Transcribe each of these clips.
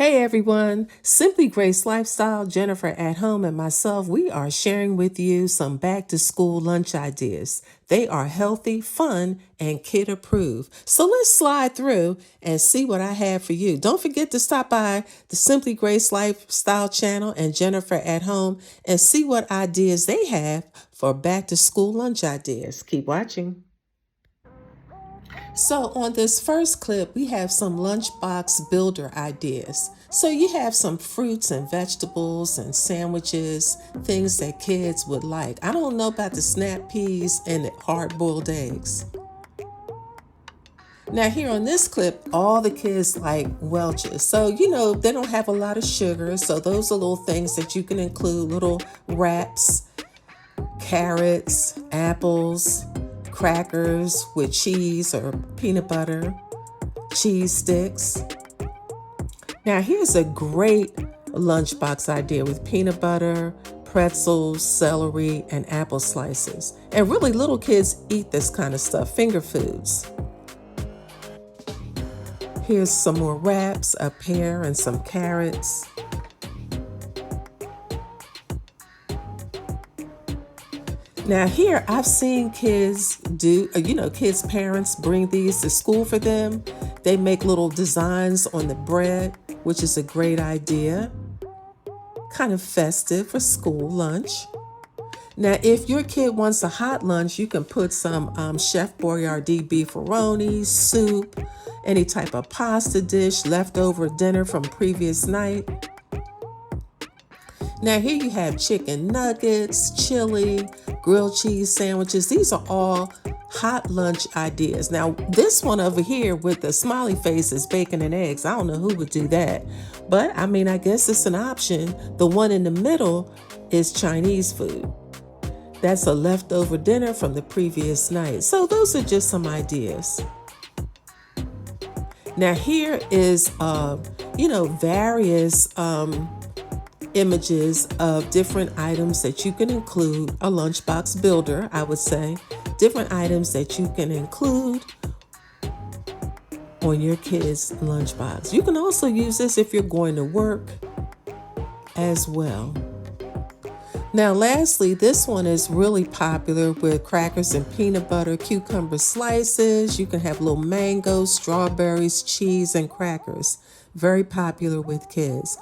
Hey everyone, Simply Grace Lifestyle, Jennifer at home and myself, we are sharing with you some back to school lunch ideas. They are healthy, fun, and kid approved. So let's slide through and see what I have for you. Don't forget to stop by the Simply Grace Lifestyle channel and Jennifer at home and see what ideas they have for back to school lunch ideas. Keep watching. So on this first clip, we have some lunchbox builder ideas. So you have some fruits and vegetables and sandwiches, things that kids would like. I don't know about the snap peas and the hard-boiled eggs. Now here on this clip, all the kids like Welch's. So, they don't have a lot of sugar. So those are little things that you can include, little wraps, carrots, apples, crackers with cheese or peanut butter, cheese sticks. Now here's a great lunchbox idea with peanut butter, pretzels, celery, and apple slices. And really little kids eat this kind of stuff, finger foods. Here's some more wraps, a pear and some carrots. Now here I've seen kids do, kids' parents bring these to school for them. They make little designs on the bread, which is a great idea. Kind of festive for school lunch. Now, if your kid wants a hot lunch, you can put some Chef Boyardee beefaroni, soup, any type of pasta dish, leftover dinner from previous night. Now here you have chicken nuggets, chili, grilled cheese sandwiches. These are all hot lunch ideas. Now this one over here with the smiley face is bacon and eggs. I don't know who would do that, but I guess it's an option. The one in the middle is Chinese food. That's a leftover dinner from the previous night. So those are just some ideas. Now here is, various images of different items that you can include, a lunchbox builder, I would say, different items that you can include on your kids' lunchbox. You can also use this if you're going to work as well. Now, lastly, this one is really popular with crackers and peanut butter, cucumber slices. You can have little mangoes, strawberries, cheese, and crackers. Very popular with kids.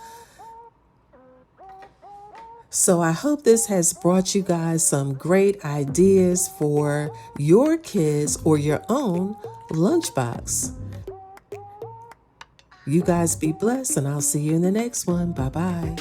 So I hope this has brought you guys some great ideas for your kids or your own lunchbox. You guys be blessed, and I'll see you in the next one. Bye-bye.